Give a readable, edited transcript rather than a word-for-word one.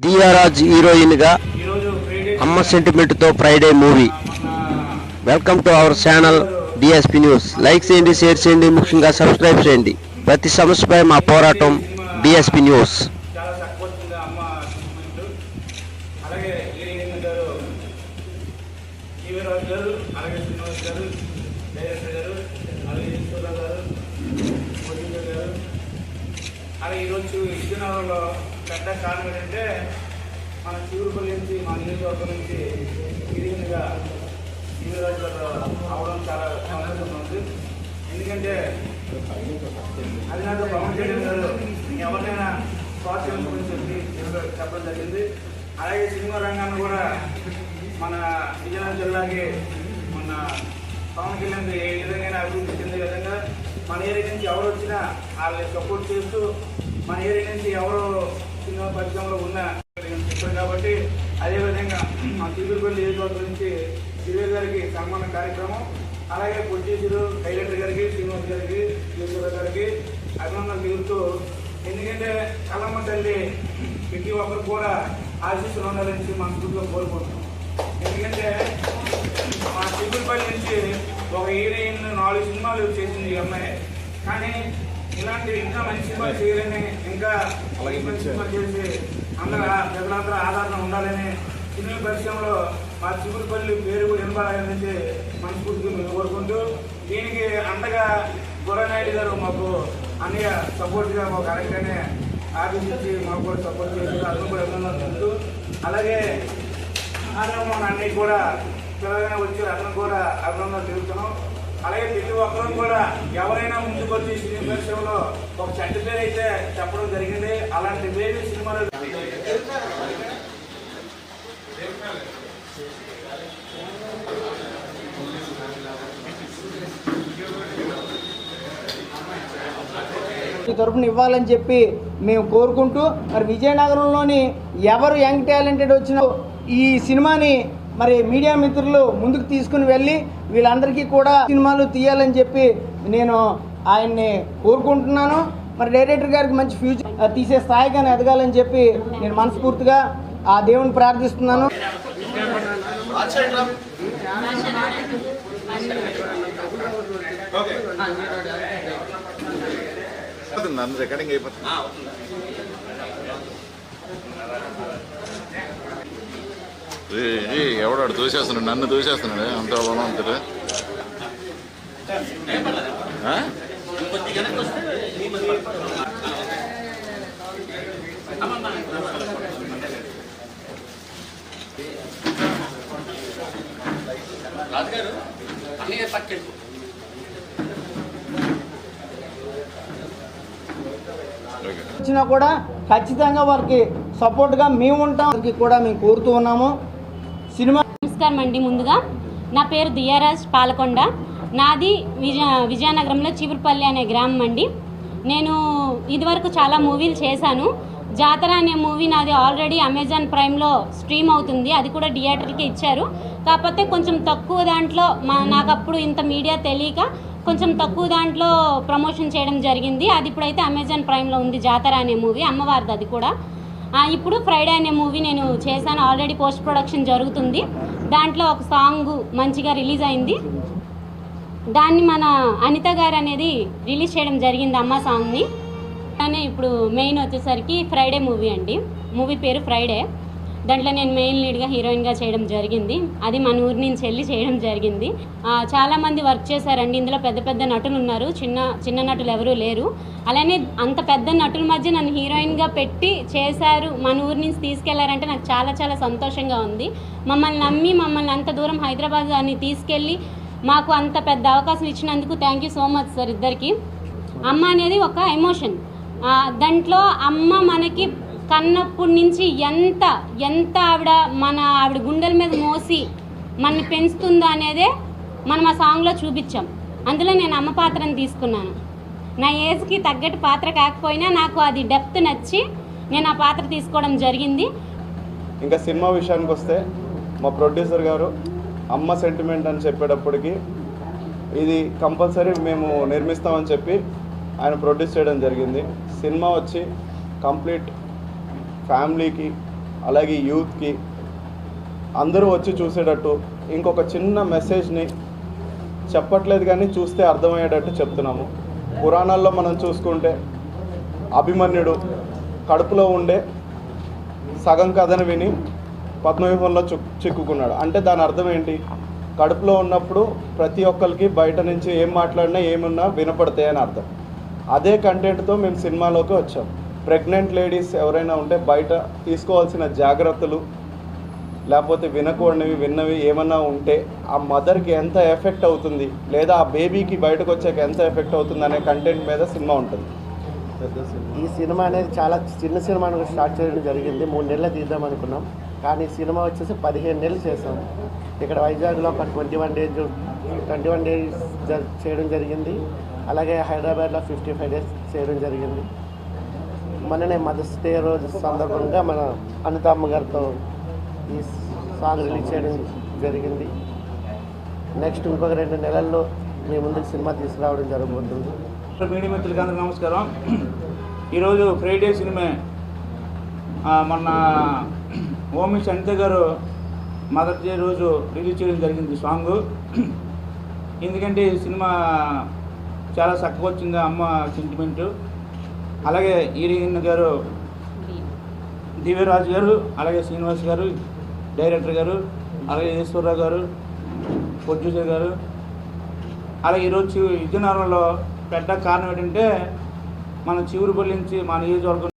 దియారాజ్ heroine గా అమ్మ sentiment తో Friday movie. Welcome to our channel DSP news. Like చేయండి, షేర్ చేయండి, ముఖ్యంగా సబ్స్క్రైబ్ చేయండి. ప్రతి సమస్యపై మా పోరాటం డిఎస్పీ న్యూస్. ఈరోజు విజయనగరంలో పెద్ద కారణం ఏంటంటే మన చిగురుపల్లి నుంచి మా నియోజకవర్గం నుంచి గిరిగిరిగా యువరాజు అవడం చాలా సంతోషంగా ఉంది. ఎందుకంటే అది నాకు పవన్ కళ్యాణ్ గారు ఎవరినైనా ప్రోత్సహించ గురించి చెప్పడం జరిగింది. అలాగే సినిమా రంగాన్ని కూడా మన విజయనగరం జిల్లాకి మన పవన్ కళ్యాణ్ ఏ విధంగా అభివృద్ధి చెందే విధంగా మన ఏరియా నుంచి ఎవరు వచ్చినా వాళ్ళని సపోర్ట్ చేస్తూ మన ఏరియా నుంచి ఎవరు సినిమా పరిశ్రమలో ఉన్నా చెప్పారు. కాబట్టి అదేవిధంగా మా చిగురుపల్లి నియోజకవర్గం నుంచి సివిల్ గారికి సన్మాన కార్యక్రమం, అలాగే ప్రొడ్యూసరు డైరెక్టర్ గారికి, శ్రీనివాస్ గారికి, ఈశ్వర గారికి అభినందనలు తెలుపుతూ, ఎందుకంటే కలమ్మ తల్లి ప్రతి ఒక్కరు కూడా ఆశీస్సులు ఉండాలని మనస్ఫూర్తిగా కోరుకుంటున్నాం. ఎందుకంటే మా చిగురుపల్లి నుంచి ఒక హీరోయిన్ 4 సినిమాలు చేసింది ఈ అమ్మాయి. కానీ ఇలాంటి ఇంకా మంచి సినిమాలు చేయాలని, ఇంకా మంచి సినిమాలు చేసి ప్రజలందరూ ఆదరణ ఉండాలని, సినిమా పరిశ్రమలో మా చిగురుపల్లి పేరు కూడా నిలబడాలని మనస్ఫూర్తిగా మేము కోరుకుంటూ, దీనికి అండగా గుర్రనాయుడు గారు మాకు అన్నయ్య సపోర్ట్గా మాకు కరెక్ట్గానే ఆదేశించి మాకు కూడా సపోర్ట్ చేసి అతను కూడా అభినందనలు. అలాగే మన అన్నయ్య కూడా పిల్లగానే వచ్చి అతను కూడా అభినందనలు తెలుపుతున్నాం. అలాగే ప్రతి ఒక్కరూ కూడా ఎవరైనా ముందుకు వచ్చి సినిమా పరిశ్రమలో ఒక చెడ్డ పేరు అయితే చెప్పడం జరిగింది. అలాంటి వేరే సినిమాలు తరపున ఇవ్వాలని చెప్పి మేము కోరుకుంటూ, మరి విజయనగరంలోని ఎవరు యంగ్ టాలెంటెడ్ వచ్చినా ఈ సినిమాని మరి మీడియా మిత్రులు ముందుకు తీసుకుని వెళ్ళి వీళ్ళందరికీ కూడా సినిమాలు తీయాలని చెప్పి నేను ఆయన్ని కోరుకుంటున్నాను. మరి డైరెక్టర్ గారికి మంచి ఫ్యూచర్ తీసే స్థాయిగానే ఎదగాలని చెప్పి నేను మనస్ఫూర్తిగా ఆ దేవుని ప్రార్థిస్తున్నాను. రికార్డింగ్ అయిపోతుంది. ఎవడాడు దూసేస్తున్నాడు, నన్ను దూసేస్తున్నాడు. అంత బలవంతుడు. వచ్చినా కూడా ఖచ్చితంగా వారికి సపోర్ట్గా మేము ఉంటాం. వారికి కూడా మేము కోరుతూ ఉన్నాము. సినిమా నమస్కారం అండి. ముందుగా నా పేరు దియారాజ్ పాలకొండ. నాది విజయనగరంలో చిగురుపల్లి అనే గ్రామం అండి. నేను ఇదివరకు చాలా మూవీలు చేశాను. జాతర అనే మూవీ నాది ఆల్రెడీ అమెజాన్ ప్రైమ్లో స్ట్రీమ్ అవుతుంది. అది కూడా థియేటర్కి ఇచ్చారు. కాకపోతే కొంచెం తక్కువ దాంట్లో నాకు అప్పుడు ఇంత మీడియా తెలియక కొంచెం తక్కువ దాంట్లో ప్రమోషన్ చేయడం జరిగింది. అది ఇప్పుడైతే అమెజాన్ ప్రైమ్లో ఉంది. జాతర అనే మూవీ అమ్మవారిది. అది కూడా ఇప్పుడు ఫ్రైడే అనే మూవీ నేను చేశాను. ఆల్రెడీ పోస్ట్ ప్రొడక్షన్ జరుగుతుంది. దాంట్లో ఒక సాంగ్ మంచిగా రిలీజ్ అయింది. దాన్ని మన అనిత గారు అనేది రిలీజ్ చేయడం జరిగింది, అమ్మ సాంగ్ని. కానీ ఇప్పుడు మెయిన్ వచ్చేసరికి ఫ్రైడే మూవీ అండి. మూవీ పేరు ఫ్రైడే. దాంట్లో నేను మెయిన్ లీడ్గా హీరోయిన్గా చేయడం జరిగింది. అది మన ఊరి నుంచి వెళ్ళి చేయడం జరిగింది. చాలామంది వర్క్ చేశారండి. ఇందులో పెద్ద పెద్ద నటులు ఉన్నారు, చిన్న నటులు ఎవరూ లేరు. అలానే అంత పెద్ద నటుల మధ్య నన్ను హీరోయిన్గా పెట్టి చేశారు, మన ఊరి నుంచి తీసుకెళ్లారంటే నాకు చాలా చాలా సంతోషంగా ఉంది. మమ్మల్ని నమ్మి మమ్మల్ని అంత దూరం హైదరాబాద్ అని తీసుకెళ్ళి మాకు అంత పెద్ద అవకాశం ఇచ్చినందుకు thank you so much sir ఇద్దరికి. అమ్మ అనేది ఒక ఎమోషన్. దాంట్లో అమ్మ మనకి కన్నప్పటి నుంచి ఎంత ఆవిడ గుండెల మీద మోసి మనని పెంచుతుందో అనేదే మనం ఆ సాంగ్లో చూపించాం. అందులో నేను అమ్మ పాత్రను తీసుకున్నాను. నా ఏజ్కి తగ్గట్టు పాత్ర కాకపోయినా నాకు అది డెప్త్ నచ్చి నేను ఆ పాత్ర తీసుకోవడం జరిగింది. ఇంకా సినిమా విషయానికి వస్తే మా ప్రొడ్యూసర్ గారు అమ్మ సెంటిమెంట్ అని చెప్పేటప్పటికి ఇది కంపల్సరీ మేము నిర్మిస్తామని చెప్పి ఆయన ప్రొడ్యూస్ చేయడం జరిగింది. సినిమా వచ్చి కంప్లీట్ ఫ్యామిలీకి అలాగే యూత్కి అందరూ వచ్చి చూసేటట్టు ఇంకొక చిన్న మెసేజ్ని చెప్పట్లేదు కానీ చూస్తే అర్థమయ్యేటట్టు చెప్తున్నాము. పురాణాల్లో మనం చూసుకుంటే అభిమన్యుడు కడుపులో ఉండే సగం కథను విని పద్మవ్యూహంలో చిక్కుకున్నాడు. అంటే దాని అర్థం ఏంటి? కడుపులో ఉన్నప్పుడు ప్రతి ఒక్కరికి బయట నుంచి ఏం మాట్లాడినా ఏమున్నా వినపడతాయని అర్థం. అదే కంటెంట్తో మేము సినిమాలోకి వచ్చాం. ప్రెగ్నెంట్ లేడీస్ ఎవరైనా ఉంటే బయట తీసుకోవాల్సిన జాగ్రత్తలు, లేకపోతే వినకూడనివి విన్నవి ఏమన్నా ఉంటే ఆ మదర్కి ఎంత ఎఫెక్ట్ అవుతుంది, లేదా ఆ బేబీకి బయటకు వచ్చాక ఎంత ఎఫెక్ట్ అవుతుంది అనే కంటెంట్ మీద సినిమా ఉంటుంది. ఈ సినిమా అనేది చాలా చిన్న సినిమాను స్టార్ట్ చేయడం జరిగింది. 3 నెలలు తీద్దాం అనుకున్నాం, కానీ సినిమా వచ్చేసి 15 నెలలు చేసాం. ఇక్కడ వైజాగ్లో ఒక 21 డేస్ చేయడం జరిగింది. అలాగే హైదరాబాద్లో 55 డేస్ చేయడం జరిగింది. మొన్ననే మదర్స్ డే రోజు సందర్భంగా మన అనితమ్మ గారితో ఈ సాంగ్ రిలీజ్ చేయడం జరిగింది. నెక్స్ట్ ఇంకొక 2 నెలల్లో మీ ముందుకు సినిమా తీసుకురావడం జరగబోతుంది. మీడియా మిత్రులకి అందరికీ నమస్కారం. ఈరోజు ఫ్రైడే సినిమా మొన్న ఓమి సంత గారు మదర్ డే రోజు రిలీజ్ చేయడం జరిగింది సాంగ్. ఎందుకంటే ఈ సినిమా చాలా చక్కగా వచ్చింది, అమ్మ సెంటిమెంటు. అలాగే హీరోయిన్ గారు దివ్యరాజు గారు, అలాగే శ్రీనివాస్ గారు డైరెక్టర్ గారు, అలాగే ఈశ్వరరావు గారు ప్రొడ్యూసర్ గారు. అలాగే ఈరోజు విజయనగరంలో పెద్ద కారణం ఏంటంటే మన చివురుపల్లి నుంచి మా నియోజకవర్గం